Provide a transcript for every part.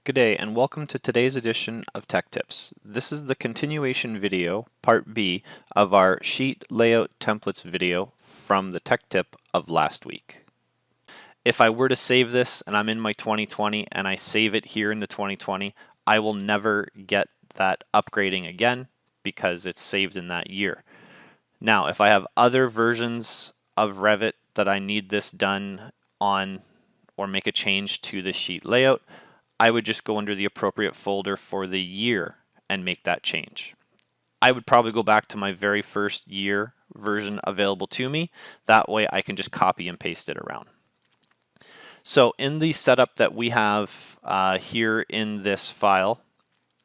Good day and welcome to today's edition of Tech Tips. This is the continuation video, part B, of our sheet layout templates video from the tech tip of last week. If I were to save this and I'm in my 2020 and I save it here in the 2020, I will never get that upgrading again because it's saved in that year. Now, if I have other versions of Revit that I need this done on or make a change to the sheet layout, I would just go under the appropriate folder for the year and make that change. I would probably go back to my very first year version available to me. That way I can just copy and paste it around. So in the setup that we have here in this file,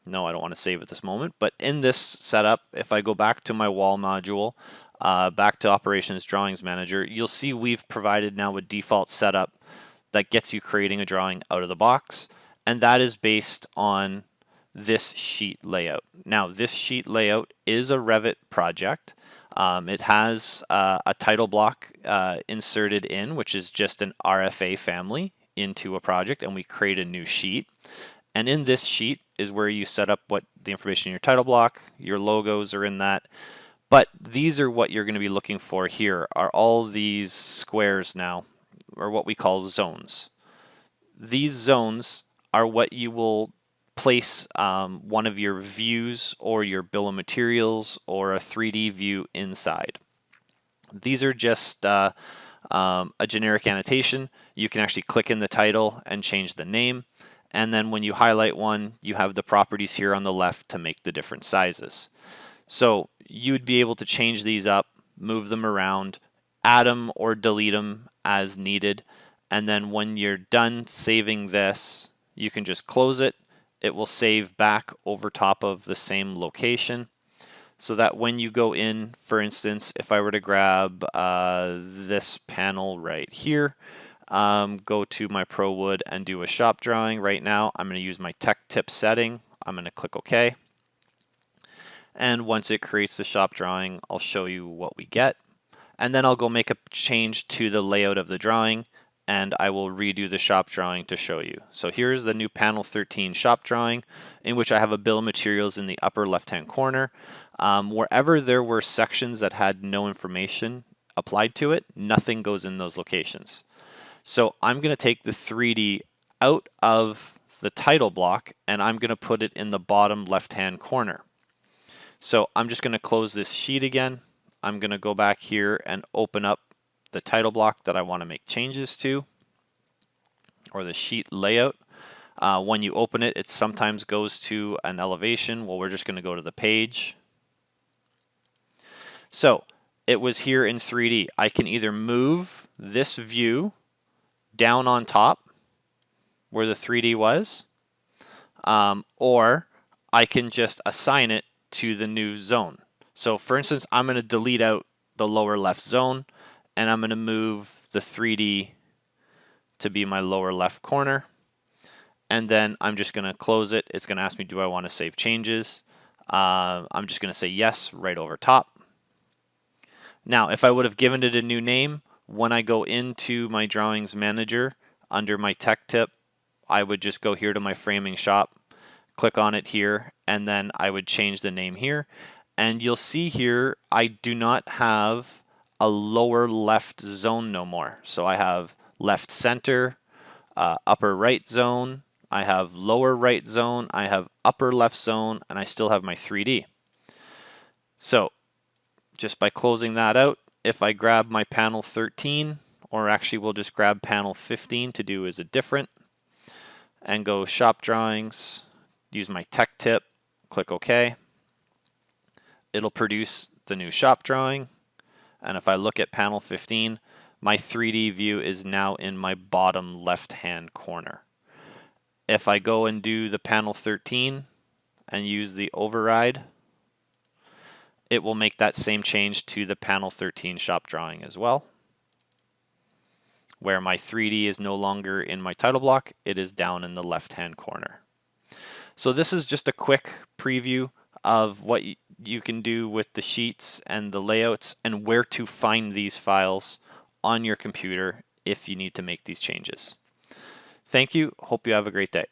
no, I don't want to save at this moment, but in this setup, if I go back to my wall module, back to Operations Drawings Manager, you'll see we've provided now a default setup that gets you creating a drawing out of the box. And that is based on this sheet layout. Now, this sheet layout is a Revit project. It has a title block inserted in, which is just an RFA family into a project, and we create a new sheet. And in this sheet is where you set up what the information in your title block, your logos are in that. But these are what you're going to be looking for here, are all these squares now, or what we call zones. These zones are what you will place one of your views or your bill of materials or a 3D view inside. These are just a generic annotation. You can actually click in the title and change the name. And then when you highlight one, you have the properties here on the left to make the different sizes. So you'd be able to change these up, move them around, add them or delete them as needed. And then when you're done saving this, you can just close it. It will save back over top of the same location so that when you go in, for instance, if I were to grab this panel right here, go to my ProWood and do a shop drawing right now, I'm going to use my tech tip setting. I'm going to click OK. And once it creates the shop drawing, I'll show you what we get. And then I'll go make a change to the layout of the drawing, and I will redo the shop drawing to show you. So here's the new panel 13 shop drawing, in which I have a bill of materials in the upper left-hand corner. Wherever there were sections that had no information applied to it, nothing goes in those locations. So I'm going to take the 3D out of the title block, and I'm going to put it in the bottom left-hand corner. So I'm just going to close this sheet again. I'm going to go back here and open up the title block that I want to make changes to, or the sheet layout. When you open it, it sometimes goes to an elevation. Well, we're just going to go to the page. So it was here in 3D. I can either move this view down on top where the 3D was, or I can just assign it to the new zone. So for instance, I'm going to delete out the lower left zone, and I'm going to move the 3D to be my lower left corner. And then I'm just going to close it. It's going to ask me, do I want to save changes? I'm just going to say yes right over top. Now, if I would have given it a new name, when I go into my drawings manager under my tech tip, I would just go here to my framing shop, click on it here, and then I would change the name here. And you'll see here, I do not have a lower left zone no more. So I have left center, upper right zone, I have lower right zone, I have upper left zone, and I still have my 3D. So just by closing that out, if I grab my panel 13, or actually we'll just grab panel 15 to do as a different, and go shop drawings, use my tech tip, click OK. It'll produce the new shop drawing. And if I look at panel 15, my 3D view is now in my bottom left-hand corner. If I go and do the panel 13 and use the override, it will make that same change to the panel 13 shop drawing as well, where my 3D is no longer in my title block, it is down in the left-hand corner. So this is just a quick preview of what you can do with the sheets and the layouts and where to find these files on your computer if you need to make these changes. Thank you. Hope you have a great day.